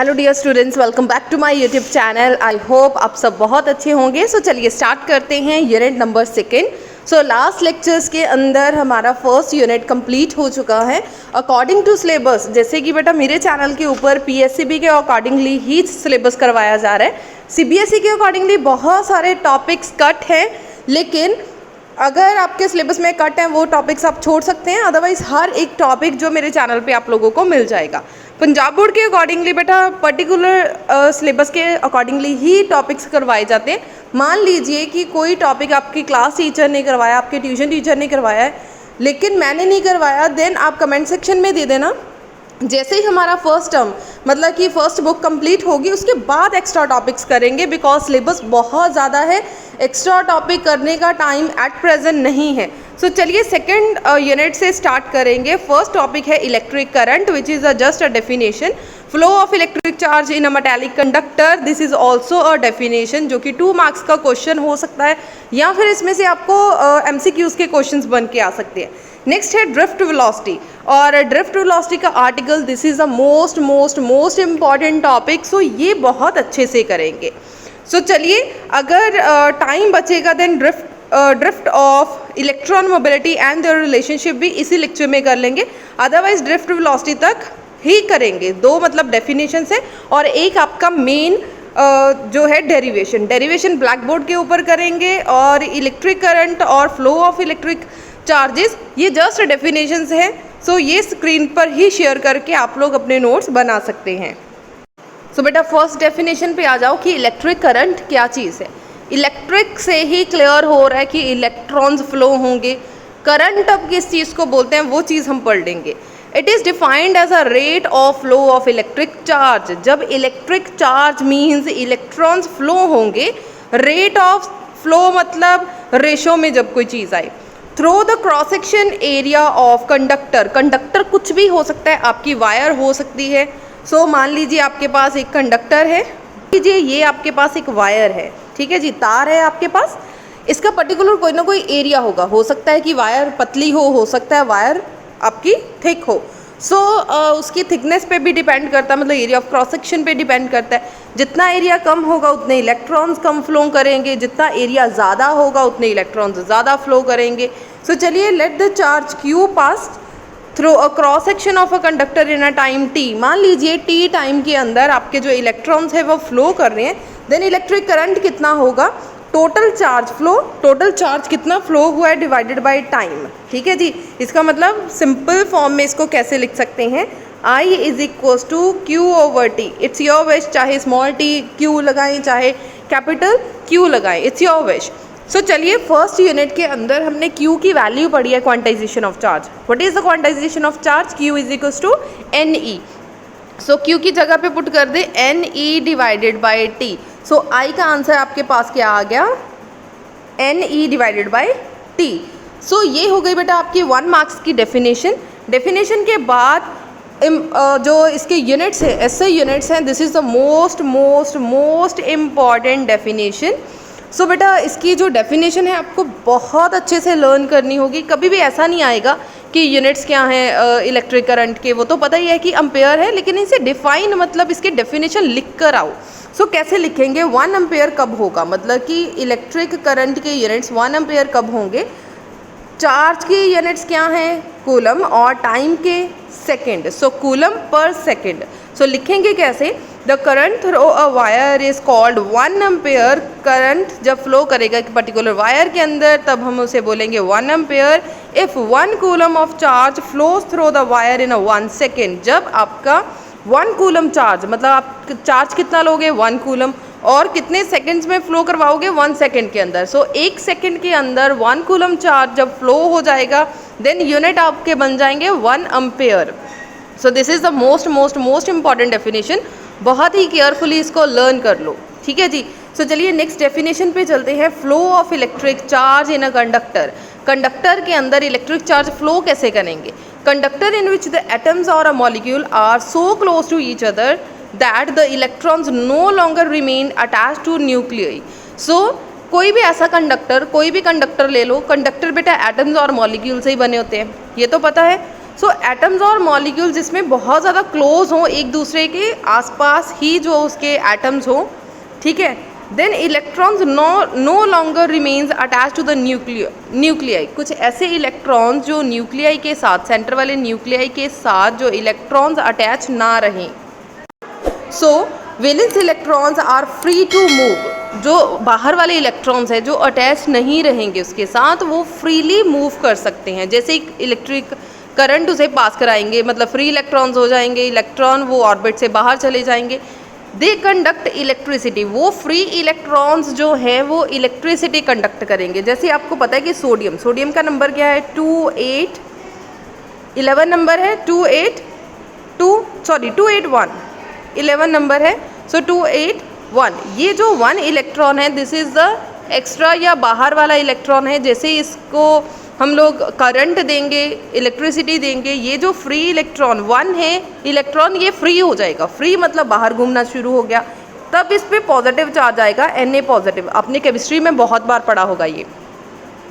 Hello dear students, welcome back to my YouTube channel. I hope आप सब बहुत अच्छे होंगे। सो चलिए स्टार्ट करते हैं unit number 2। So last lectures के अंदर हमारा फर्स्ट यूनिट कंप्लीट हो चुका है अकॉर्डिंग टू सिलेबस। जैसे कि बेटा मेरे चैनल के ऊपर पीएससीबी के अकॉर्डिंगली ही सिलेबस करवाया जा रहा है। सीबीएसई के अकॉर्डिंगली बहुत सारे टॉपिक्स कट हैं, लेकिन अगर आपके सिलेबस में कट हैं वो टॉपिक्स आप छोड़ सकते हैं, अदरवाइज़ हर एक टॉपिक जो मेरे चैनल पे आप लोगों को मिल जाएगा। पंजाब बोर्ड के अकॉर्डिंगली बेटा पर्टिकुलर सिलेबस के अकॉर्डिंगली ही टॉपिक्स करवाए जाते हैं। मान लीजिए कि कोई टॉपिक आपकी क्लास टीचर ने करवाया, आपके ट्यूशन टीचर ने करवाया है, लेकिन मैंने नहीं करवाया, देन आप कमेंट सेक्शन में दे देना। जैसे ही हमारा फर्स्ट टर्म मतलब कि फ़र्स्ट बुक कंप्लीट होगी उसके बाद एक्स्ट्रा टॉपिक्स करेंगे, बिकॉज सिलेबस बहुत ज़्यादा है, एक्स्ट्रा टॉपिक करने का टाइम एट प्रेजेंट नहीं है। सो चलिए सेकंड यूनिट से स्टार्ट करेंगे। फर्स्ट टॉपिक है electric current, which is just a definition. Flow of electric charge in a metallic conductor, this is also a definition, जो कि 2 मार्क्स का क्वेश्चन हो सकता है, या फिर इसमें से आपको MCQs के क्वेश्चंस बन के आ सकते हैं। नेक्स्ट है ड्रिफ्ट वेलोसिटी, और ड्रिफ्ट वेलोसिटी का article, this is the most important topic. So ये बहुत अच्छे से करेंगे। सो चलिए अगर टाइम बचेगा then drift of electron mobility and their relationship भी इसी लेक्चर में कर लेंगे, अदरवाइज ड्रिफ्ट वेलोसिटी तक ही करेंगे। 2 मतलब डेफिनेशन है और एक आपका मेन जो है डेरिवेशन ब्लैक बोर्ड के ऊपर करेंगे। और इलेक्ट्रिक करंट और फ्लो ऑफ इलेक्ट्रिक चार्जेस ये जस्ट डेफिनेशंस हैं। सो ये स्क्रीन पर ही शेयर करके आप लोग अपने नोट्स बना सकते हैं। सो बेटा फर्स्ट डेफिनेशन पे आ जाओ कि इलेक्ट्रिक करंट क्या चीज़ है। इलेक्ट्रिक से ही क्लियर हो रहा है कि इलेक्ट्रॉन्स फ्लो होंगे। करंट अब किस चीज़ को बोलते हैं वो चीज़ हम पढ़ लेंगे। It is defined as a rate of flow of electric charge. जब electric charge means electrons flow होंगे, रेट ऑफ फ्लो मतलब रेशो में जब कोई चीज़ आए। Through the cross section area of conductor कुछ भी हो सकता है, आपकी वायर हो सकती है। सो मान लीजिए आपके पास एक कंडक्टर है, लीजिए ये आपके पास एक वायर है, ठीक है जी, तार है आपके पास। इसका पर्टिकुलर कोई ना कोई एरिया होगा, हो सकता है कि वायर पतली हो सकता है वायर आपकी थिक हो। सो उसकी थिकनेस पे भी डिपेंड करता है, मतलब एरिया ऑफ क्रॉस सेक्शन पे डिपेंड करता है। जितना एरिया कम होगा उतने इलेक्ट्रॉन्स कम फ्लो करेंगे, जितना एरिया ज़्यादा होगा उतने इलेक्ट्रॉन्स ज़्यादा फ्लो करेंगे। सो चलिए let the charge Q pass through a cross section of a conductor in a time t। मान लीजिए t टाइम के अंदर आपके जो इलेक्ट्रॉन्स है वो फ्लो कर रहे हैं, देन इलेक्ट्रिक करंट कितना होगा, टोटल चार्ज कितना फ्लो हुआ है डिवाइडेड बाय टाइम। ठीक है जी, इसका मतलब सिंपल फॉर्म में इसको कैसे लिख सकते हैं, I is equals to Q/T। It's your wish, चाहे स्मॉल t Q लगाएं चाहे कैपिटल Q लगाएं, इट्स योर विश। सो चलिए फर्स्ट यूनिट के अंदर हमने Q की वैल्यू पढ़ी है, quantization of charge. What is the quantization of charge, Q is equals to NE। So Q की जगह पे पुट कर दे NE divided by T। So I का आंसर आपके पास क्या आ गया, NE divided by T। So ये हो गई बेटा आपकी 1 मार्क्स की डेफिनेशन के बाद जो इसके यूनिट्स है, SI यूनिट्स हैं, this is the most important definition. So बेटा इसकी जो डेफिनेशन है आपको बहुत अच्छे से लर्न करनी होगी। कभी भी ऐसा नहीं आएगा कि यूनिट्स क्या हैं इलेक्ट्रिक करंट के, वो तो पता ही है कि एम्पेयर है, लेकिन इसे डिफाइन मतलब इसके डेफिनेशन लिख कर आओ। सो कैसे लिखेंगे, 1 एम्पेयर कब होगा, मतलब कि इलेक्ट्रिक करंट के यूनिट्स 1 एम्पेयर कब होंगे, चार्ज के यूनिट्स क्या हैं कूलम, और टाइम के सेकेंड, सो कूलम पर सेकेंड। सो लिखेंगे कैसे, the current through a wire is called 1 ampere. Current जब फ्लो करेगा एक पर्टिकुलर वायर के अंदर तब हम उसे बोलेंगे 1 ampere. If 1 coulomb of charge flows through the wire in a 1 second, जब आपका 1 कूलम चार्ज मतलब आप चार्ज कितना लोगे 1 कूलम, और कितने सेकंड्स में फ्लो करवाओगे 1 सेकंड के अंदर। सो 1 सेकंड के अंदर 1 कूलम चार्ज जब फ्लो हो जाएगा देन यूनिट आपके बन जाएंगे 1 ampere. So this is the most important definition, बहुत ही केयरफुली इसको लर्न कर लो, ठीक है जी। सो चलिए नेक्स्ट डेफिनेशन पे चलते हैं। Flow of electric charge in a conductor के अंदर इलेक्ट्रिक चार्ज फ्लो कैसे करेंगे, conductor in which the atoms और a molecule are so close to each other that the electrons no longer remain attach to nuclei. So कोई भी ऐसा conductor, कोई भी कंडक्टर ले लो, कंडक्टर बेटा एटम्स और मॉलिक्यूल से ही बने होते हैं, ये तो पता है। सो एटम्स और मॉलिक्यूल जिसमें बहुत ज़्यादा क्लोज हों एक दूसरे के आसपास ही जो उसके एटम्स हों, ठीक है, then electrons no longer remains attach to the nuclei. कुछ ऐसे इलेक्ट्रॉन्स जो न्यूक्लियाई के साथ, सेंटर वाले न्यूक्लियाई के साथ जो इलेक्ट्रॉन्स अटैच ना रहें। So valence electrons are free to move. जो बाहर वाले इलेक्ट्रॉन्स हैं जो अटैच नहीं रहेंगे उसके साथ, वो फ्रीली मूव कर सकते हैं। जैसे एक इलेक्ट्रिक करंट उसे पास कराएंगे, मतलब फ्री इलेक्ट्रॉन्स हो जाएंगे, इलेक्ट्रॉन वो ऑर्बिट से बाहर चले जाएंगे। दे कंडक्ट इलेक्ट्रिसिटी। वो फ्री इलेक्ट्रॉन्स जो हैं वो इलेक्ट्रिसिटी कंडक्ट करेंगे। जैसे आपको पता है कि सोडियम का नंबर क्या है 11 नंबर है 281 11 नंबर है। सो 281, ये जो 1 इलेक्ट्रॉन है दिस इज़ द एक्स्ट्रा या बाहर वाला इलेक्ट्रॉन है। जैसे इसको हम लोग करंट देंगे, इलेक्ट्रिसिटी देंगे, ये जो फ्री इलेक्ट्रॉन 1 है इलेक्ट्रॉन ये फ्री हो जाएगा। फ्री मतलब बाहर घूमना शुरू हो गया, तब इस पर पॉजिटिव चार्ज आएगा Na पॉजिटिव। आपने केमिस्ट्री में बहुत बार पढ़ा होगा, ये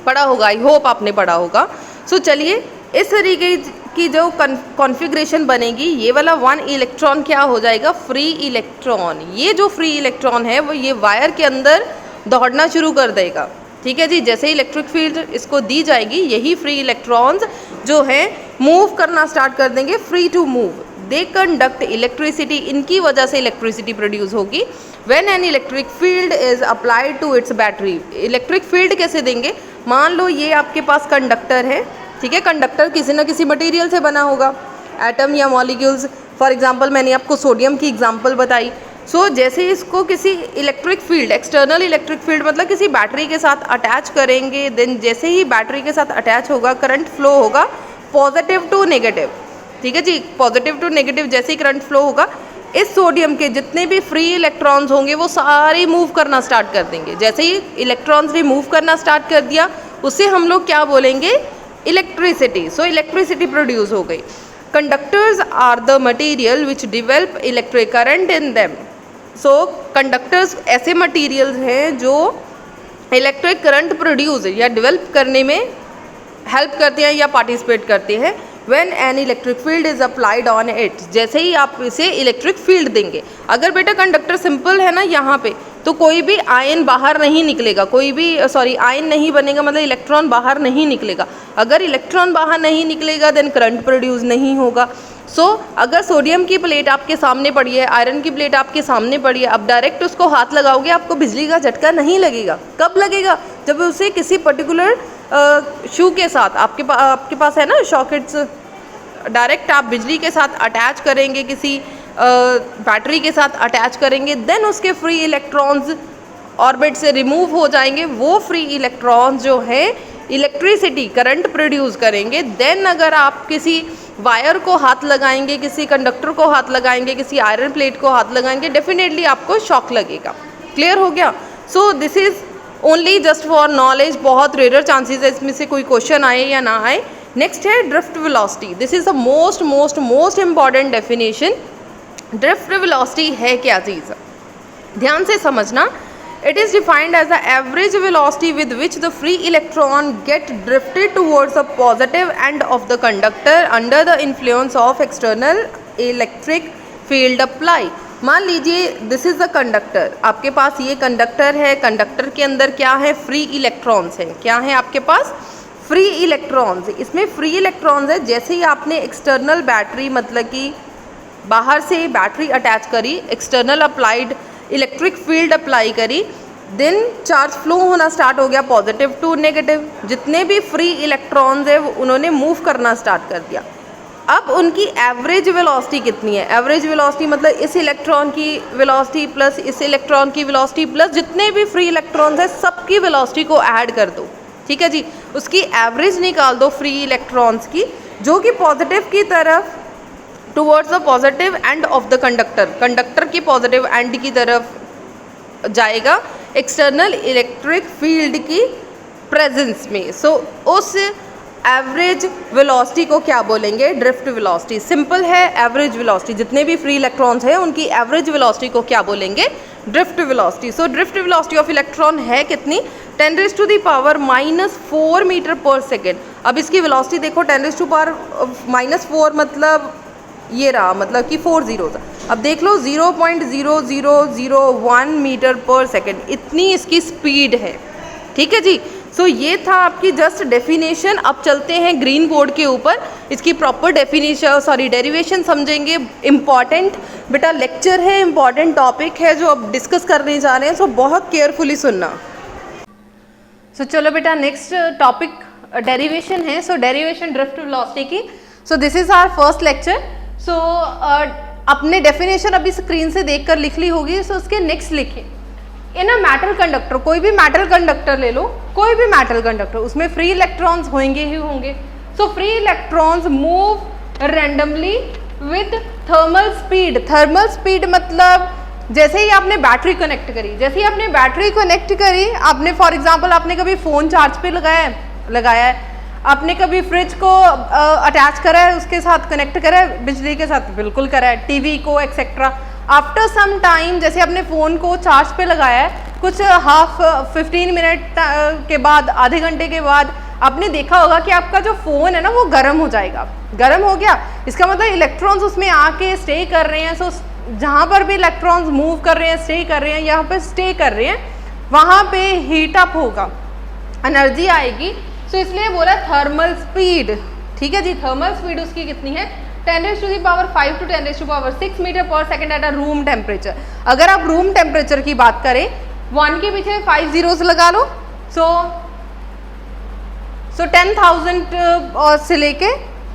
पढ़ा होगा, आई होप आपने पढ़ा होगा। सो चलिए इस तरीके की जो कॉन्फ़िगरेशन बनेगी, ये वाला 1 इलेक्ट्रॉन क्या हो जाएगा, फ्री इलेक्ट्रॉन। ये जो फ्री इलेक्ट्रॉन है वो ये वायर के अंदर दौड़ना शुरू कर देगा, ठीक है जी। जैसे इलेक्ट्रिक फील्ड इसको दी जाएगी, यही फ्री इलेक्ट्रॉन्स जो हैं मूव करना स्टार्ट कर देंगे, free to move. They conduct electricity, इनकी वजह से इलेक्ट्रिसिटी प्रोड्यूस होगी। When an electric field is applied to its battery. Electric field कैसे देंगे, मान लो ये आपके पास कंडक्टर है, ठीक है, कंडक्टर किसी न किसी मटेरियल से बना होगा, एटम या मॉलिक्यूल्स। फॉर एग्जांपल मैंने आपको सोडियम की एग्जांपल बताई। सो जैसे इसको किसी electric field, external electric field मतलब किसी बैटरी के साथ अटैच करेंगे, देन जैसे ही बैटरी के साथ अटैच होगा करंट फ्लो होगा पॉजिटिव टू नेगेटिव, ठीक है जी। पॉजिटिव टू नेगेटिव जैसे ही करंट फ्लो होगा, इस सोडियम के जितने भी फ्री इलेक्ट्रॉन्स होंगे वो सारे मूव करना स्टार्ट कर देंगे। जैसे ही इलेक्ट्रॉन्स ने मूव करना स्टार्ट कर दिया, उसे हम लोग क्या बोलेंगे, इलेक्ट्रिसिटी। सो इलेक्ट्रिसिटी प्रोड्यूस हो गई। Conductors are the material which develop electric current in them. So conductors ऐसे मटीरियल्स हैं जो इलेक्ट्रिक करंट प्रोड्यूस या डेवलप करने में हेल्प करते हैं या पार्टिसिपेट करते हैं। When an electric field is applied on it, जैसे ही आप इसे इलेक्ट्रिक फील्ड देंगे। अगर बेटा कंडक्टर सिंपल है ना यहाँ पे, तो कोई भी आयन बाहर नहीं निकलेगा, कोई भी आयन नहीं बनेगा, मतलब इलेक्ट्रॉन बाहर नहीं निकलेगा। अगर इलेक्ट्रॉन बाहर नहीं निकलेगा देन करंट प्रोड्यूस नहीं होगा। सो अगर सोडियम की प्लेट आपके सामने पड़ी है, आयरन की प्लेट आपके सामने पड़ी है, अब डायरेक्ट उसको हाथ लगाओगे आपको बिजली का झटका नहीं लगेगा। कब लगेगा, जब उसे किसी पर्टिकुलर शू के साथ, आपके पास है ना सॉकेट्स, डायरेक्ट आप बिजली के साथ अटैच करेंगे, किसी बैटरी के साथ अटैच करेंगे, देन उसके फ्री इलेक्ट्रॉन्स ऑर्बिट से रिमूव हो जाएंगे। वो फ्री इलेक्ट्रॉन्स जो है इलेक्ट्रिसिटी करंट प्रोड्यूस करेंगे। देन अगर आप किसी वायर को हाथ लगाएंगे, किसी कंडक्टर को हाथ लगाएंगे, किसी आयरन प्लेट को हाथ लगाएंगे, डेफिनेटली आपको शॉक लगेगा। क्लियर हो गया। So this is only just for knowledge, बहुत रेयर चांसेस है इसमें से कोई क्वेश्चन आए या ना आए। नेक्स्ट है drift velocity. This is the most important definition. Drift velocity है क्या चीज़, ध्यान से समझना। It is defined as the average velocity with which the free electron get drifted towards the positive end of the conductor under the influence of external electric field apply। मान लीजिए this is the conductor, आपके पास ये conductor है, conductor के अंदर क्या है, free electrons हैं। क्या है आपके पास, फ्री इलेक्ट्रॉन्स। इसमें फ्री इलेक्ट्रॉन्स है। जैसे ही आपने एक्सटर्नल बैटरी, मतलब कि बाहर से बैटरी अटैच करी, external applied electric field apply करी, देन चार्ज फ्लो होना स्टार्ट हो गया पॉजिटिव टू नेगेटिव। जितने भी फ्री इलेक्ट्रॉन्स है उन्होंने मूव करना स्टार्ट कर दिया। अब उनकी एवरेज वेलोसिटी कितनी है, एवरेज वेलोसिटी मतलब इस इलेक्ट्रॉन की वेलोसिटी प्लस इस इलेक्ट्रॉन की वेलोसिटी प्लस जितने भी फ्री इलेक्ट्रॉन्स है सबकी वेलोसिटी को ऐड कर दो, ठीक है जी। उसकी एवरेज निकाल दो फ्री इलेक्ट्रॉन्स की, जो कि पॉजिटिव की तरफ, towards the positive end of the conductor, conductor की पॉजिटिव एंड की तरफ जाएगा एक्सटर्नल इलेक्ट्रिक फील्ड की प्रेजेंस में। सो उस एवरेज वेलोसिटी को क्या बोलेंगे, ड्रिफ्ट वेलोसिटी। सिंपल है, एवरेज वेलोसिटी, जितने भी फ्री इलेक्ट्रॉन्स हैं उनकी एवरेज वेलोसिटी को क्या बोलेंगे, drift velocity. So drift velocity of electron है कितनी, 10⁻⁻⁴ मीटर पर सेकेंड। अब इसकी वेलोसिटी देखो 10⁻⁻⁴, मतलब ये रहा, मतलब कि 4 जीरोज़। अब देख लो 0.0001 मीटर पर सेकेंड, इतनी इसकी स्पीड है। ठीक है जी। सो ये था आपकी जस्ट डेफिनेशन। अब चलते हैं ग्रीन बोर्ड के ऊपर, इसकी प्रॉपर डेफिनेशन डेरिवेशन समझेंगे। इम्पॉर्टेंट बेटा लेक्चर है, इम्पॉर्टेंट टॉपिक है जो अब डिस्कस करने जा रहे हैं, सो बहुत केयरफुली सुनना। सो चलो बेटा नेक्स्ट टॉपिक डेरिवेशन है। सो डेरिवेशन ड्रिफ्ट वेलोसिटी की। So this is our first lecture. So अपने डेफिनेशन अभी स्क्रीन से देखकर लिख ली होगी। सो उसके नेक्स्ट लिखें, इन अ मेटल कंडक्टर, कोई भी मेटल कंडक्टर ले लो, कोई भी मेटल कंडक्टर, उसमें फ्री इलेक्ट्रॉन्स होंगे ही होंगे। So free electrons move randomly with thermal speed. Thermal speed मतलब जैसे ही आपने बैटरी कनेक्ट करी, जैसे ही आपने बैटरी कनेक्ट करी, आपने फॉर एग्जांपल आपने कभी फ़ोन चार्ज पे लगाया है, आपने कभी फ्रिज को अटैच करा है, उसके साथ कनेक्ट करा है, बिजली के साथ बिल्कुल करा है, टीवी को एक्सेट्रा। आफ्टर सम टाइम जैसे आपने फ़ोन को चार्ज पे लगाया है, कुछ 15 मिनट के बाद, आधे घंटे के बाद आपने देखा होगा कि आपका जो फ़ोन है ना वो गर्म हो जाएगा। गर्म हो गया, इसका मतलब इलेक्ट्रॉन्स उसमें आके स्टे कर रहे हैं। सो जहाँ पर भी इलेक्ट्रॉन्स मूव कर रहे हैं, स्टे कर रहे हैं, यहाँ पे स्टे कर रहे हैं, वहाँ पे हीट अप होगा, एनर्जी आएगी। सो इसलिए बोला थर्मल स्पीड। ठीक है जी। थर्मल स्पीड उसकी कितनी है? 10⁻⁵ to 10⁻⁶ मीटर पर second at a room temperature. अगर आप रूम टेम्परेचर की बात करें, 1 के पीछे 5 जीरोस लगा लो। सो 10,000 से लेके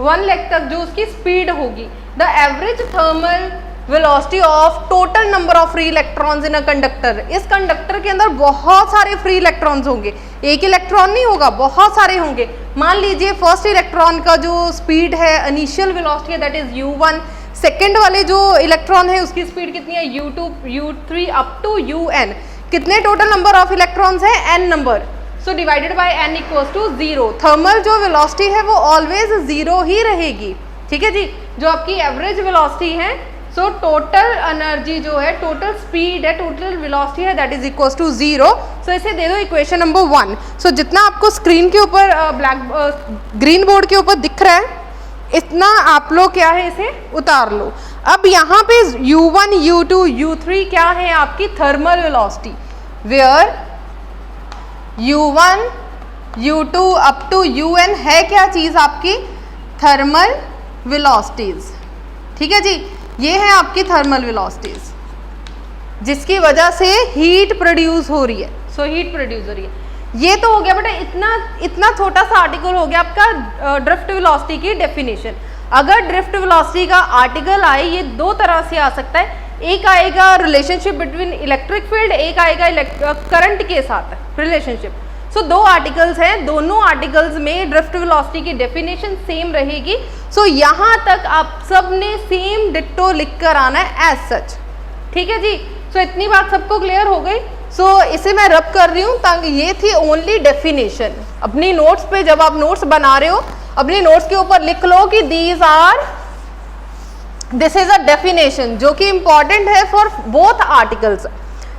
1 लाख तक जो उसकी स्पीड होगी, the average thermal velocity of total number of free electrons in a conductor. इस कंडक्टर के अंदर बहुत सारे फ्री इलेक्ट्रॉन्स होंगे, एक इलेक्ट्रॉन नहीं होगा, बहुत सारे होंगे। मान लीजिए फर्स्ट इलेक्ट्रॉन का जो स्पीड है, इनिशियल वेलोसिटी है, दैट इज u1। सेकेंड वाले जो इलेक्ट्रॉन है उसकी स्पीड कितनी है? u2, u3 up to un। कितने टोटल नंबर ऑफ इलेक्ट्रॉन्स है? n number. So divided by n equals to 0। Thermal जो वेलोसिटी है वो ऑलवेज 0 ही रहेगी। ठीक है जी। जो आपकी एवरेज वेलोसिटी है, सो टोटल एनर्जी जो है, टोटल स्पीड है, टोटल वेलोसिटी है, दैट इज इक्वल्स टू 0। सो इसे दे दो इक्वेशन नंबर 1। सो जितना आपको स्क्रीन के ऊपर ग्रीन बोर्ड के ऊपर दिख रहा है, इतना आप लोग क्या है इसे उतार लो। अब यहाँ पे u1, u2, u3 क्या है आपकी thermal velocity, where u1, u2 up to un है क्या चीज़ आपकी? Thermal velocities. ठीक है जी। ये है आपकी थर्मल वेलोसिटीज, जिसकी वजह से हीट प्रोड्यूस हो रही है। सो हीट प्रोड्यूस हो रही है। ये तो हो गया बेटा, इतना छोटा सा आर्टिकल हो गया आपका ड्रिफ्ट वेलोसिटी की डेफिनेशन। अगर ड्रिफ्ट वेलोसिटी का आर्टिकल आए, ये दो तरह से आ सकता है। एक आएगा रिलेशनशिप बिटवीन इलेक्ट्रिक फील्ड, एक आएगा करंट के साथ रिलेशनशिप। सो दो आर्टिकल्स हैं, दोनों आर्टिकल्स में ड्रिफ्ट वेलोसिटी की डेफिनेशन सेम रहेगी। सो यहाँ तक आप सब ने सेम डिट्टो लिख कर आना है एज सच। ठीक है जी। सो इतनी बात सबको क्लियर हो गई। सो इसे मैं रब कर रही हूँ, ताकि ये थी ओनली डेफिनेशन। अपनी नोट्स पे जब आप नोट्स बना रहे हो, अपनी नोट्स के ऊपर लिख लो कि दिस इज अ डेफिनेशन, जो कि इंपॉर्टेंट है फॉर बोथ आर्टिकल्स।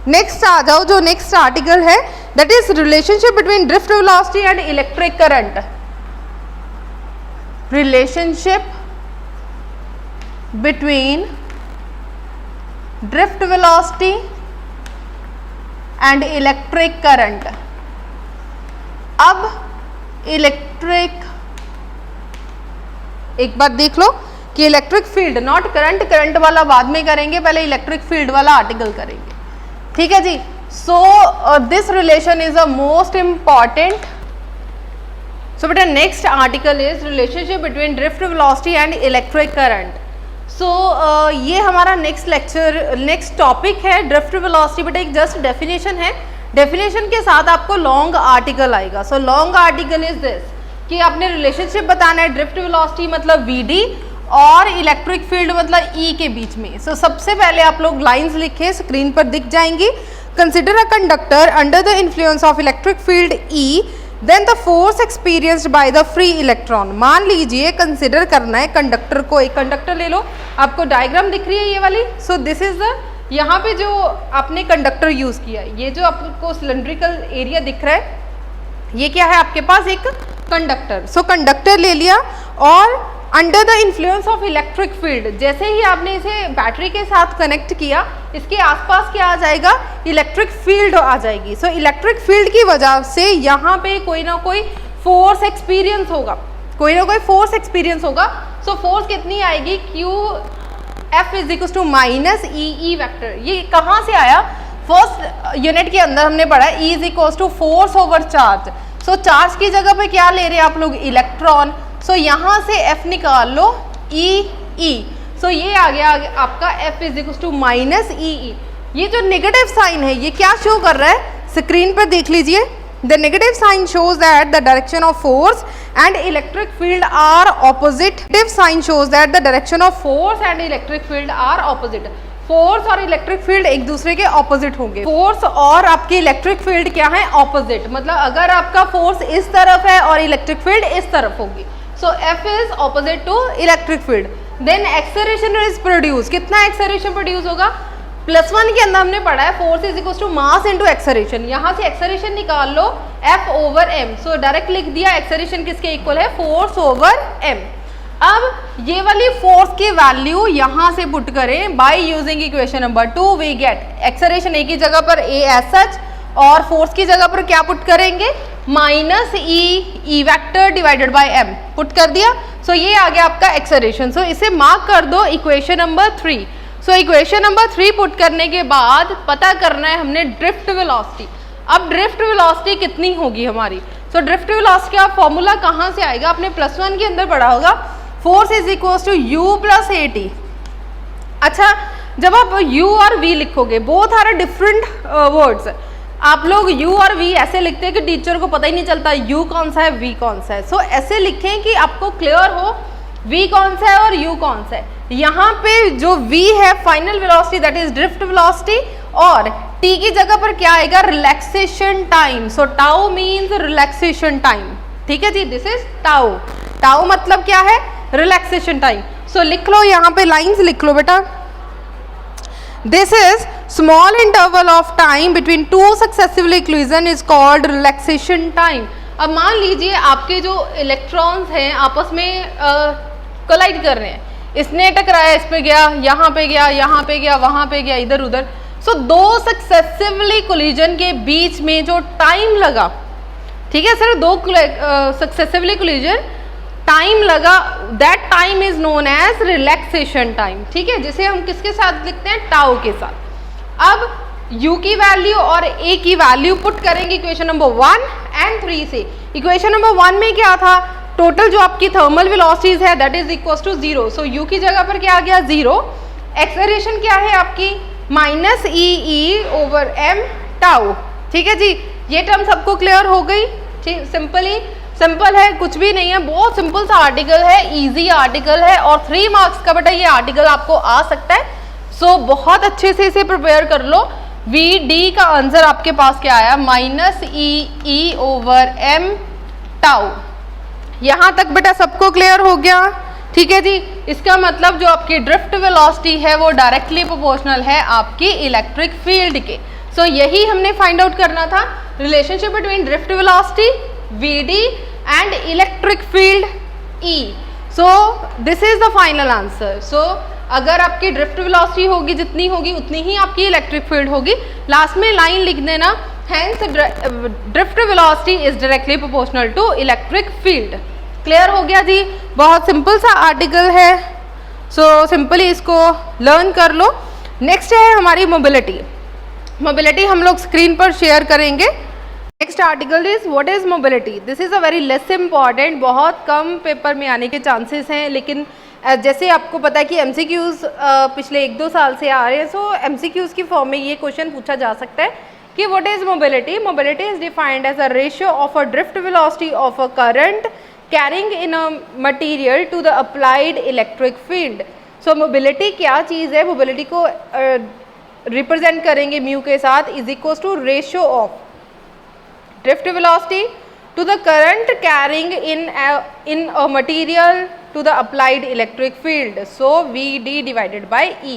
नेक्स्ट आ जाओ, जो नेक्स्ट आर्टिकल है that is relationship between drift velocity and electric current. Relationship between drift velocity and electric current. अब इलेक्ट्रिक, एक बार देख लो कि electric field, not current, current वाला बाद में करेंगे, पहले इलेक्ट्रिक फील्ड वाला आर्टिकल करेंगे। ठीक है जी। So this relation is a most important. So बेटा next article is relationship between drift velocity and electric current. So ये हमारा नेक्स्ट लेक्चर, नेक्स्ट टॉपिक है ड्रिफ्ट वेलोसिटी। बेटा एक जस्ट डेफिनेशन है, डेफिनेशन के साथ आपको लॉन्ग आर्टिकल आएगा। So long article is this कि आपने रिलेशनशिप बताना है, ड्रिफ्ट वेलोसिटी मतलब vd और इलेक्ट्रिक फील्ड मतलब E के बीच में। सो सबसे पहले आप लोग लाइंस लिखे, स्क्रीन पर दिख जाएंगी। Consider a conductor under the influence of electric field E, then the force experienced by the free electron. मान लीजिए कंसिडर करना है कंडक्टर को, एक कंडक्टर ले लो, आपको डायग्राम दिख रही है ये वाली। सो दिस इज द, यहाँ पे जो आपने कंडक्टर यूज किया है, ये जो आपको सिलेंड्रिकल एरिया दिख रहा है, ये क्या है आपके पास? एक कंडक्टर। सो कंडक्टर ले लिया और under the influence of electric field, जैसे ही आपने इसे बैटरी के साथ कनेक्ट किया, इसके आसपास क्या आ जाएगा, इलेक्ट्रिक फील्ड आ जाएगी। सो इलेक्ट्रिक फील्ड की वजह से यहाँ पे कोई ना कोई फोर्स एक्सपीरियंस होगा, कोई ना कोई फोर्स एक्सपीरियंस होगा। सो फोर्स कितनी आएगी, Q F is equal to minus E vector. ये कहाँ से आया, फर्स्ट यूनिट के अंदर हमने पढ़ा E is equal to force over charge. So charge की जगह पे क्या ले रहे हैं आप लोग, इलेक्ट्रॉन। सो यहाँ से F निकाल लो ई। सो ये आ गया आपका F is equal to minus e. ये जो नेगेटिव साइन है ये क्या शो कर रहा है, स्क्रीन पर देख लीजिए। The negative sign shows that the direction of force and electric field are opposite. Negative sign shows that the direction of force and electric field are opposite. Force और इलेक्ट्रिक फील्ड एक दूसरे के opposite होंगे। Force और आपकी electric field क्या है, opposite. मतलब अगर आपका फोर्स इस तरफ है और इलेक्ट्रिक फील्ड इस तरफ होगी, so F is opposite to electric field. Then acceleration is produce. कितना एक्सेलरेशन प्रोड्यूस होगा, +1 के अंदर हमने पढ़ा है force is equal to mass into acceleration. यहाँ से एक्सेलरेशन निकाल लो F over m। So direct लिख दिया एक्सेलरेशन किसके इक्वल है, फोर्स ओवर m। अब ये वाली फोर्स की वैल्यू यहाँ से पुट करें by using equation number 2, we get acceleration a की जगह पर a एज सच और फोर्स की जगह पर क्या पुट करेंगे, minus E vector divided by m put कर दिया। सो ये आ गया आपका एक्सेलरेशन। सो इसे मार्क कर दो equation number 3। So equation number 3 put करने के बाद पता करना है हमने ड्रिफ्ट वेलोसिटी। अब ड्रिफ्ट वेलोसिटी कितनी होगी हमारी, सो ड्रिफ्ट वेलोसिटी का फॉर्मूला कहाँ से आएगा, आपने +1 के अंदर पढ़ा होगा, force is equal to u plus A T. अच्छा, जब आप u और v लिखोगे, बोथ आर डिफरेंट वर्ड्स। आप लोग u और v ऐसे लिखते हैं कि टीचर को पता ही नहीं चलता u कौन सा है v कौन सा है। सो ऐसे लिखें कि आपको क्लियर हो v कौन सा है और u कौन सा है। यहाँ पे जो v है final velocity that is drift velocity, और t की जगह पर क्या आएगा, रिलैक्सेशन टाइम। सो टाउ मीन्स रिलैक्सेशन टाइम। ठीक है जी, दिस इज टाउ। टाउ मतलब क्या है, रिलैक्सेशन टाइम। सो लिख लो, यहाँ पे लाइंस लिख लो बेटा। This is small interval of time between two successively collision is called relaxation time. अब मान लीजिए आपके जो इलेक्ट्रॉन्स हैं आपस में कोलाइड कर रहे हैं, इसने टकराया, इस पे गया, यहाँ पे गया, यहाँ पे गया, वहाँ पे गया, इधर उधर। सो दो सक्सेसिवली कोलिजन के बीच में जो टाइम लगा, ठीक है सर, दो सक्सेसिवली कोलिजन टाइम लगा, that time is known age relaxation time. ठीक है, जिसे हम किसके साथ लिखते हैं, टाउ के साथ। अब u की वैल्यू और a की वैल्यू पुट करेंगे इक्वेशन नंबर 1 एंड 3 से। इक्वेशन नंबर 1 में क्या था, टोटल जो आपकी थर्मल वेलोसिटीज है that is equal to 0। So u की जगह पर क्या आ गया, 0। एक्सेलरेशन क्या है आपकी, माइनस ई ओवर m टाउ। ठीक है जी, ये टर्म सबको क्लियर हो गई। ठीक, सिंपल है, कुछ भी नहीं है, बहुत सिंपल सा आर्टिकल है, इजी आर्टिकल है और 3 मार्क्स का बेटा ये आर्टिकल आपको आ सकता है। सो बहुत अच्छे से इसे प्रिपेयर कर लो। वी डी का आंसर आपके पास क्या आया, माइनस ई ओवर m टाउ। यहाँ तक बेटा सबको क्लियर हो गया। ठीक है जी, इसका मतलब जो आपकी ड्रिफ्ट वेलोसिटी है वो डायरेक्टली प्रोपोर्शनल है आपकी इलेक्ट्रिक फील्ड के। सो यही हमने फाइंड आउट करना था, relationship between drift velocity Vd and electric field E. So this is the final answer. So अगर आपकी ड्रिफ्ट वेलोसिटी होगी जितनी होगी उतनी ही आपकी इलेक्ट्रिक फील्ड होगी। लास्ट में लाइन लिख देना, hence drift velocity is directly proportional to electric field. Clear हो गया जी, बहुत सिंपल सा आर्टिकल है। सो सिंपली इसको लर्न कर लो। नेक्स्ट है हमारी मोबिलिटी। मोबिलिटी हम लोग स्क्रीन पर शेयर करेंगे। Next article is what is mobility. This is a very less important, बहुत कम पेपर में आने के चांसेस हैं, लेकिन जैसे आपको पता है कि MCQs पिछले 1-2 साल से आ रहे हैं। सो MCQs की फॉर्म में ये क्वेश्चन पूछा जा सकता है कि what is mobility. Mobility is defined as a ratio of a drift velocity of a current carrying in a material to the applied electric field. So mobility क्या चीज़ है, मोबिलिटी को रिप्रेजेंट करेंगे म्यू के साथ, is equal to ratio of drift velocity to the current carrying in a material to the applied electric field. So Vd divided by E.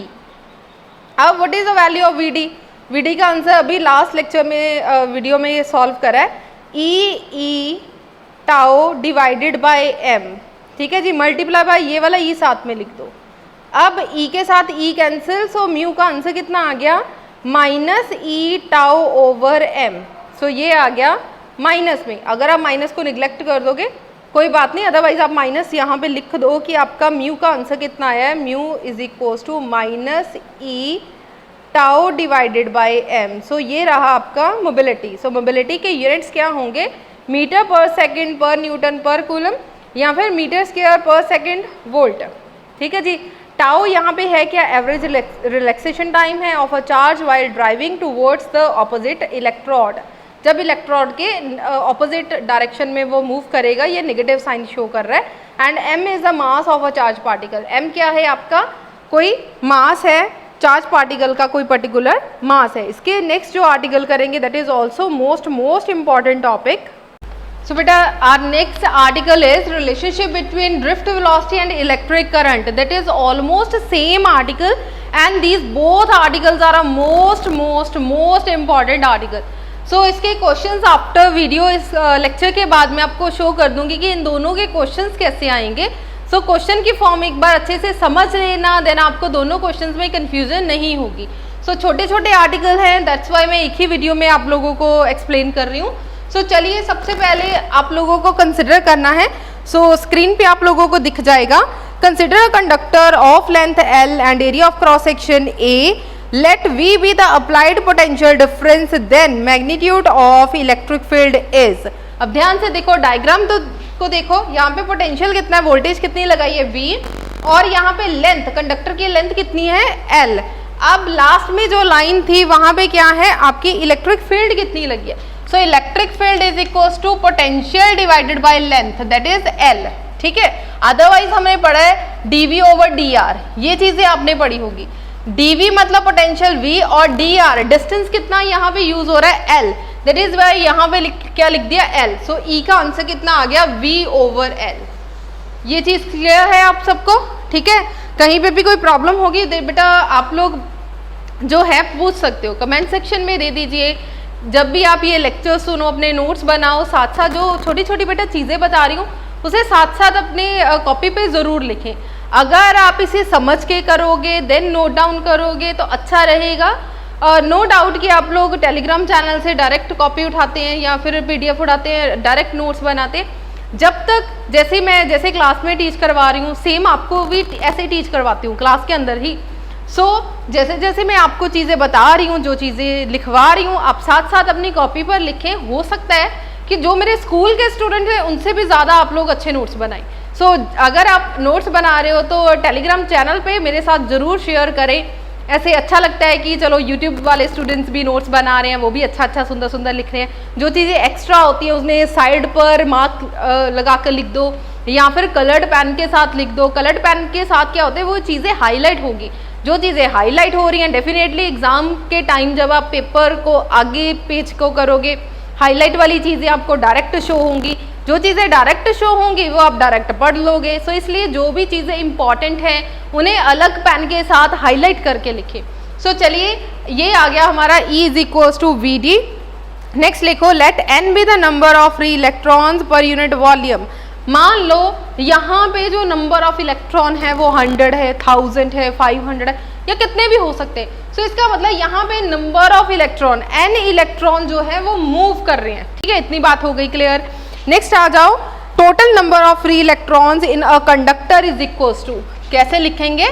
अब what is the value of Vd? Vd का answer अभी last lecture में video में ये solve करा है, E tau divided by M, ठीक है जी, मल्टीप्लाई बाय ये वाला ई साथ में लिख दो। अब ई के साथ ई कैंसिल, सो म्यू का आंसर कितना आ गया, minus e tau over M. So ये आ गया माइनस में। अगर आप माइनस को निगलेक्ट कर दोगे कोई बात नहीं, अदरवाइज आप माइनस यहाँ पे लिख दो कि आपका म्यू का आंसर कितना आया है, mu is equals to minus e tau divided by m. So ये रहा आपका मोबिलिटी। सो मोबिलिटी के यूनिट्स क्या होंगे, मीटर पर सेकंड पर न्यूटन पर कूलम या फिर मीटर स्क्वायर पर सेकंड वोल्ट, ठीक है जी। टाउ यहाँ पे है क्या, एवरेज रिलैक्सेशन टाइम है of a charge while driving towards the opposite electrode. जब इलेक्ट्रोड के ऑपोजिट डायरेक्शन में वो मूव करेगा, ये नेगेटिव साइन शो कर रहा है। And M is the mass of a charge particle. M क्या है आपका, कोई मास है, चार्ज पार्टिकल का कोई पर्टिकुलर मास है। इसके नेक्स्ट जो आर्टिकल करेंगे that is also most important topic. So beta, our next article is relationship between drift velocity and electric current. That is almost same article, and these both articles are a most important article. So इसके questions after video इस lecture के बाद मैं आपको show कर दूंगी कि इन दोनों के questions कैसे आएंगे। So question की form एक बार अच्छे से समझ लेना, देन आपको दोनों questions में confusion नहीं होगी। So छोटे छोटे article हैं, that's why मैं एक ही video में आप लोगों को explain कर रही हूँ। सो चलिए सबसे पहले आप लोगों को कंसिडर करना है। सो स्क्रीन पे आप लोगों को दिख जाएगा, consider a conductor of length L and area of cross section A, let V be the applied potential difference, then magnitude of electric field is. अब ध्यान से देखो डायग्राम को देखो, यहाँ पे पोटेंशियल कितना है, वोल्टेज कितनी लगाई है V, और यहाँ पे लेंथ, कंडक्टर की लेंथ कितनी है L। अब लास्ट में जो लाइन थी वहां पे क्या है, आपकी इलेक्ट्रिक फील्ड कितनी लगी है। So electric field is equals to potential divided by length, that is L, ठीक है। अदरवाइज हमने पढ़ा है dV ओवर dr, ये चीजें आपने पढ़ी होगी। dV मतलब पोटेंशियल V और dr डिस्टेंस कितना यहाँ पे यूज हो रहा है L, दैट इज वाई यहाँ पे क्या लिख दिया L। सो E का आंसर कितना आ गया, V ओवर L। ये चीज क्लियर है आप सबको, ठीक है। कहीं पे भी कोई प्रॉब्लम होगी बेटा आप लोग जो है पूछ सकते हो, कमेंट सेक्शन में दे दीजिए। जब भी आप ये लेक्चर सुनो, अपने नोट्स बनाओ, साथ साथ जो छोटी छोटी बेटा चीज़ें बता रही हूँ उसे साथ साथ अपने कॉपी पे ज़रूर लिखें। अगर आप इसे समझ के करोगे देन नोट डाउन करोगे तो अच्छा रहेगा। नो डाउट कि आप लोग टेलीग्राम चैनल से डायरेक्ट कॉपी उठाते हैं या फिर PDF उठाते हैं, डायरेक्ट नोट्स बनाते हैं। जब तक जैसे क्लास में टीच करवा रही हूँ सेम आपको भी ऐसे टीच करवाती हूँ क्लास के अंदर ही। जैसे जैसे मैं आपको चीज़ें बता रही हूँ, जो चीज़ें लिखवा रही हूँ, आप साथ साथ अपनी कॉपी पर लिखें। हो सकता है कि जो मेरे स्कूल के स्टूडेंट हैं उनसे भी ज़्यादा आप लोग अच्छे नोट्स बनाएं। अगर आप नोट्स बना रहे हो तो टेलीग्राम चैनल पे मेरे साथ ज़रूर शेयर करें। ऐसे अच्छा लगता है कि चलो यूट्यूब वाले स्टूडेंट्स भी नोट्स बना रहे हैं, वो भी अच्छा सुंदर लिख रहे हैं। जो चीज़ें एक्स्ट्रा होती है उसमें साइड पर मार्क लगा कर लिख दो या फिर कलर्ड पेन के साथ लिख दो। कलर्ड पेन के साथ क्या होता है, वो चीज़ें हाईलाइट होगी। जो चीज़ें हाईलाइट हो रही हैं डेफिनेटली एग्जाम के टाइम जब आप पेपर को आगे पेज को करोगे, हाईलाइट वाली चीज़ें आपको डायरेक्ट शो होंगी। जो चीज़ें डायरेक्ट शो होंगी वो आप डायरेक्ट पढ़ लोगे। इसलिए जो भी चीज़ें इंपॉर्टेंट हैं उन्हें अलग पेन के साथ हाईलाइट करके लिखें। चलिए ये आ गया हमारा E is equals to VD। Next लिखो, let N be the number of free electrons per unit volume. मान लो यहाँ पे जो नंबर ऑफ इलेक्ट्रॉन है वो 100 है, 1000 है, 500 है, या कितने भी हो सकते हैं। इसका मतलब यहाँ पे number of electron, N electron जो है वो मूव कर रहे हैं, ठीक है। इतनी बात हो गई क्लियर। नेक्स्ट आ जाओ, total number of free electrons in a conductor is equals to, कैसे लिखेंगे,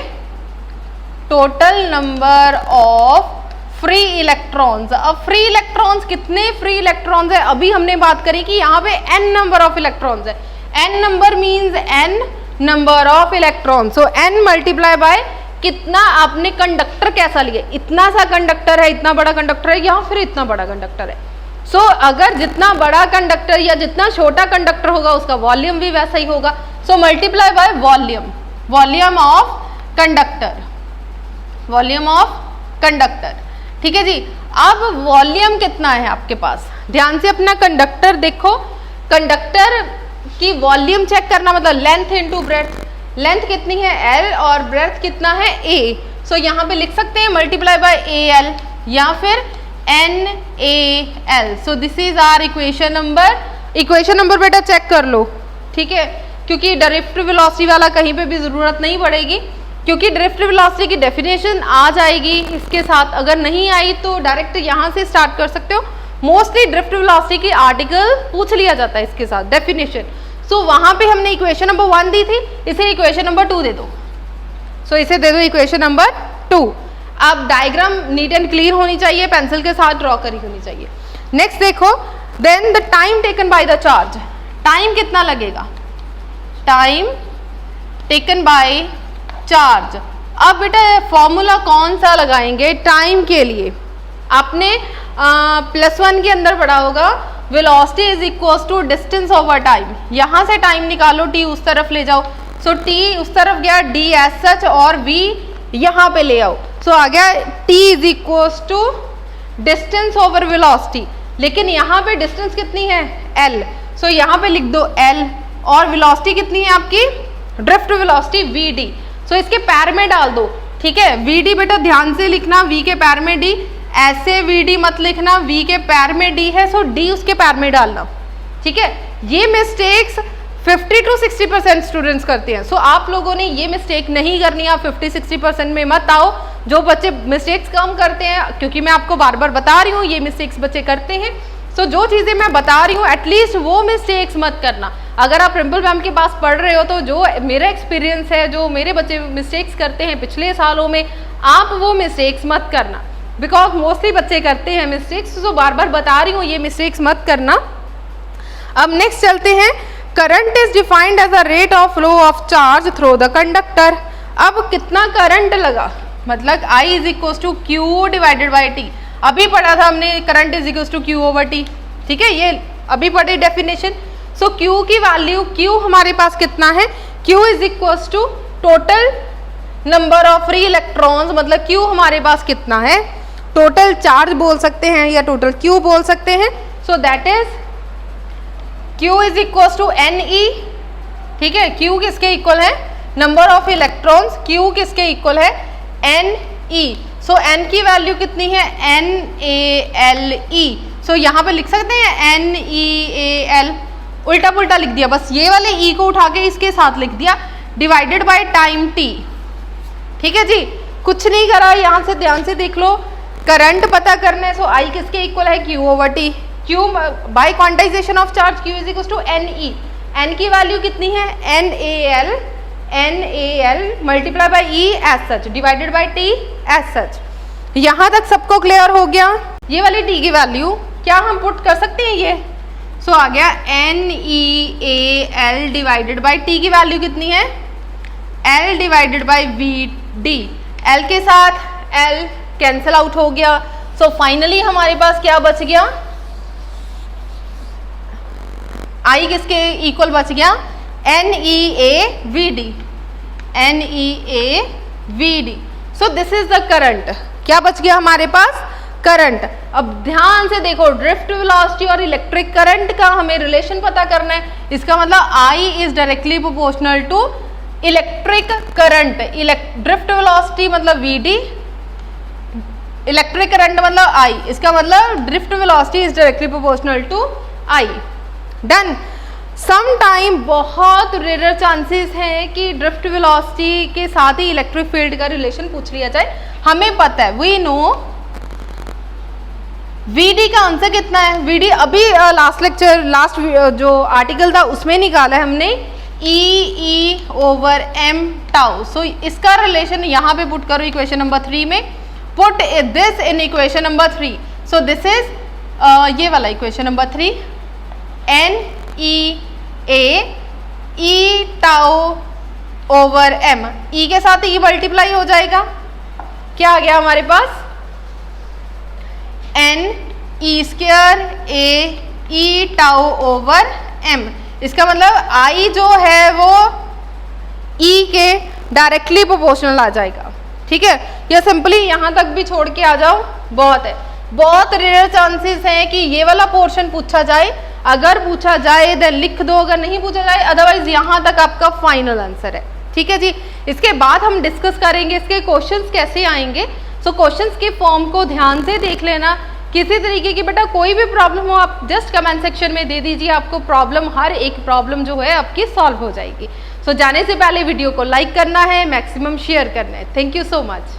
total number of free electrons. अब फ्री इलेक्ट्रॉन्स कितने फ्री इलेक्ट्रॉन्स है, अभी हमने बात करी कि यहाँ पे N नंबर ऑफ इलेक्ट्रॉन्स है। N number means N number of electron. N multiply by कितना आपने कंडक्टर कैसा लिया, इतना सा कंडक्टर है, इतना बड़ा कंडक्टर है, या फिर इतना बड़ा कंडक्टर है। अगर जितना बड़ा कंडक्टर या जितना छोटा कंडक्टर होगा उसका वॉल्यूम भी वैसा ही होगा। Multiply by volume of conductor, ठीक है जी। अब वॉल्यूम कितना है आपके पास, ध्यान से अपना कंडक्टर देखो। कंडक्टर की वॉल्यूम चेक करना मतलब लेंथ इनटू ब्रेड्थ। लेंथ कितनी है L और ब्रेड्थ कितना है A। यहाँ पे लिख सकते हैं मल्टीप्लाई बाय AL या फिर NaL। This is our equation number equation number बेटा चेक कर लो, ठीक है, क्योंकि ड्रिफ्ट वेलोसिटी वाला कहीं पे भी ज़रूरत नहीं पड़ेगी, क्योंकि ड्रिफ्ट वेलोसिटी की डेफिनेशन आ जाएगी इसके साथ। अगर नहीं आई तो डायरेक्ट यहाँ से स्टार्ट कर सकते हो। मोस्टली ड्रिफ्ट वेलोसिटी की आर्टिकल पूछ लिया जाता है इसके साथ डेफिनेशन। सो वहाँ पे हमने इक्वेशन नंबर 1 दी थी, इसे इक्वेशन नंबर 2 दे दो। सो इसे दे दो इक्वेशन नंबर 2। अब डायग्राम नीट एंड क्लियर होनी चाहिए, पेंसिल के साथ ड्रॉ करी होनी चाहिए। नेक्स्ट देखो, then the time taken by the charge, time कितना लगेगा, टाइम टेकन बाय चार्ज। अब बेटा फॉर्मूला कौन सा लगाएंगे टाइम के लिए, आपने +1 के अंदर पढ़ा होगा, velocity is equal to distance over time. यहाँ से टाइम निकालो, टी उस तरफ ले जाओ, सो टी उस तरफ गया, डी एज सच, और वी यहाँ पे ले आओ, सो आ गया T is equal to distance over velocity. लेकिन यहाँ पे डिस्टेंस कितनी है, एल, सो यहाँ पे लिख दो एल, और वेलोसिटी कितनी है आपकी, ड्रिफ्ट वेलोसिटी वी डी। सो इसके पैर में डाल दो, ठीक है, वी डी बेटा ध्यान से लिखना, वी के पैर में डी, ऐसे वी डी मत लिखना, वी के पैर में डी है, सो डी उसके पैर में डालना, ठीक है। ये मिस्टेक्स 50 to 60% स्टूडेंट्स करते हैं। सो आप लोगों ने ये मिस्टेक नहीं करनी, आप 50-60% में मत आओ। जो बच्चे मिस्टेक्स कम करते हैं, क्योंकि मैं आपको बार बार बता रही हूँ ये मिस्टेक्स बच्चे करते हैं, सो जो चीज़ें मैं बता रही हूँ एटलीस्ट वो मिस्टेक्स मत करना। अगर आप रिम्पल मैम के पास पढ़ रहे हो तो जो मेरा एक्सपीरियंस है, जो मेरे बच्चे मिस्टेक्स करते हैं पिछले सालों में, आप वो मिस्टेक्स मत करना, बिकॉज मोस्टली बच्चे करते हैं मिस्टेक्स। सो बार बार बता रही हूँ ये मिस्टेक्स मत करना। अब नेक्स्ट चलते हैं, current is defined as a rate of flow of charge through the conductor. अब कितना करंट लगा, मतलब I is equal to Q divided by T. अभी पढ़ा था हमने current is equal to Q over T, ठीक है, ये अभी पढ़े डेफिनेशन। सो क्यू की वैल्यू, क्यू हमारे पास कितना है, Q is equal to total number of free electrons, मतलब क्यू हमारे पास कितना है, टोटल चार्ज बोल सकते हैं या टोटल क्यू बोल सकते हैं। So that is Q is equal to N E, ठीक है, क्यू किसके इक्वल है, नंबर ऑफ इलेक्ट्रॉन्स, क्यू किसके इक्वल है, एन ई। सो एन की वैल्यू कितनी है, एन ए एल ई। सो यहाँ पे लिख सकते हैं एन ई ए एल, उल्टा पुल्टा लिख दिया, बस ये वाले ई को उठा के इसके साथ लिख दिया, डिवाइडेड बाय टाइम टी, ठीक है जी, कुछ नहीं करा। यहाँ से ध्यान से देख लो, करंट पता करना है, सो आई किसके इक्वल है, Q over T, Q by quantization of charge, Q is equal to N E, N की वैल्यू कितनी है, N A L multiply by E as such divided by T as such. यहाँ तक सबको क्लियर हो गया। ये वाली टी की वैल्यू क्या हम पुट कर सकते हैं, ये सो आ गया N E A L divided by T की वैल्यू कितनी है, L divided by V D, L के साथ एल कैंसिल आउट हो गया। सो फाइनली हमारे पास क्या बच गया, आई किसके इक्वल बच गया, N E A V D, N E A V D. So this is the current, क्या बच गया हमारे पास, करंट। अब ध्यान से देखो, ड्रिफ्ट वेलोसिटी और इलेक्ट्रिक करंट का हमें रिलेशन पता करना है। इसका मतलब I is directly proportional to electric current, drift velocity मतलब वी डी, इलेक्ट्रिक करंट मतलब आई, इसका मतलब drift velocity is directly proportional to I. Done. Some time बहुत रेयर चांसेस हैं कि ड्रिफ्ट वेलोसिटी के साथ ही इलेक्ट्रिक फील्ड का रिलेशन पूछ लिया जाए। हमें पता है, वी नो वीडी का आंसर कितना है, वीडी अभी लास्ट लेक्चर, लास्ट जो आर्टिकल था उसमें निकाला है हमने, ई ओवर एम टाउ। सो इसका रिलेशन यहाँ पे पुट करो इक्वेशन नंबर 3 में, put this in equation number 3। So this is ये वाला इक्वेशन नंबर 3, एन ई ए ई टाउ ओवर एम, ई के साथ ई मल्टीप्लाई हो जाएगा, क्या आ गया हमारे पास, एन ई स्क्वायर ए ई टाउ ओवर एम। इसका मतलब आई जो है वो ई के डायरेक्टली प्रोपोर्शनल आ जाएगा, ठीक है। या सिंपली यहाँ तक भी छोड़ के आ जाओ, बहुत है, बहुत रेयर चांसेस हैं कि ये वाला पोर्शन पूछा जाए। अगर पूछा जाए देन लिख दो, अगर नहीं पूछा जाए अदरवाइज यहाँ तक आपका फाइनल आंसर है, ठीक है जी। इसके बाद हम डिस्कस करेंगे इसके क्वेश्चंस कैसे आएंगे। सो क्वेश्चंस के फॉर्म को ध्यान से देख लेना, किसी तरीके की बेटा कोई भी प्रॉब्लम हो आप जस्ट कमेंट सेक्शन में दे दीजिए, आपको प्रॉब्लम हर एक प्रॉब्लम जो है आपकी सॉल्व हो जाएगी। सो जाने से पहले वीडियो को लाइक करना है, मैक्सिमम शेयर करना है। Thank you so much.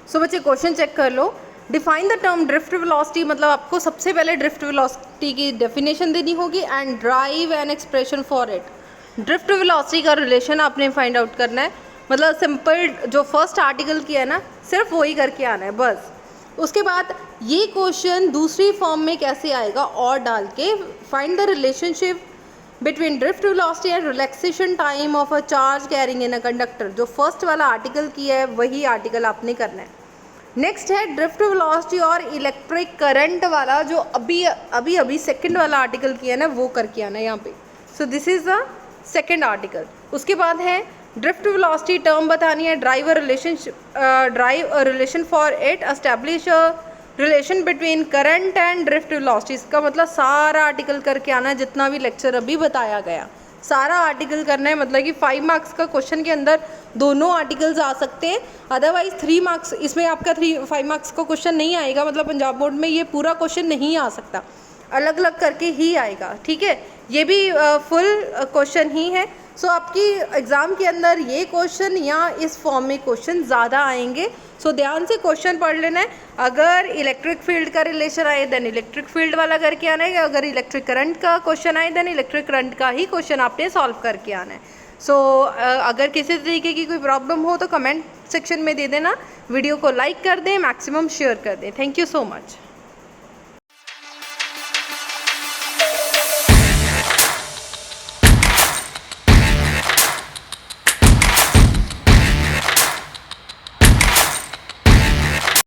So बच्चे क्वेश्चन चेक कर लो। Define the term drift velocity, मतलब आपको सबसे पहले ड्रिफ्ट वेलोसिटी की डेफिनेशन देनी होगी and drive an expression for it. Drift velocity का रिलेशन आपने फाइंड आउट करना है, मतलब सिंपल जो फर्स्ट आर्टिकल किया है ना सिर्फ वही करके आना है बस। उसके बाद ये क्वेश्चन दूसरी फॉर्म में कैसे आएगा और डाल के find the relationship between drift velocity and relaxation time of a charge carrying in a conductor. जो फर्स्ट वाला आर्टिकल किया है वही आर्टिकल आपने करना है। नेक्स्ट है ड्रिफ्ट वेलोसिटी और इलेक्ट्रिक करंट वाला, जो अभी सेकंड वाला आर्टिकल किया है ना वो करके आना है यहाँ पे। So this is the second article. उसके बाद है ड्रिफ्ट वेलोसिटी टर्म बतानी है, drive a relation for it, establish a relation between current and drift velocity. इसका मतलब सारा आर्टिकल करके आना है, जितना भी लेक्चर अभी बताया गया सारा आर्टिकल करना है। मतलब कि 5 मार्क्स का क्वेश्चन के अंदर दोनों आर्टिकल्स आ सकते हैं, अदरवाइज 3 मार्क्स इसमें आपका 5 मार्क्स का क्वेश्चन नहीं आएगा। मतलब पंजाब बोर्ड में ये पूरा क्वेश्चन नहीं आ सकता, अलग अलग करके ही आएगा, ठीक है। ये भी फुल क्वेश्चन ही है। सो आपकी एग्ज़ाम के अंदर ये क्वेश्चन या इस फॉर्म में क्वेश्चन ज़्यादा आएंगे। सो ध्यान से क्वेश्चन पढ़ लेना है। अगर इलेक्ट्रिक फील्ड का रिलेशन आए देन इलेक्ट्रिक फील्ड वाला करके आना है, अगर इलेक्ट्रिक करंट का क्वेश्चन आए देन इलेक्ट्रिक करंट का ही क्वेश्चन आपने सॉल्व करके आना है। सो अगर किसी तरीके की कोई प्रॉब्लम हो तो कमेंट सेक्शन में दे देना, वीडियो को लाइक कर दें, मैक्सिमम शेयर कर दें। Thank you so much.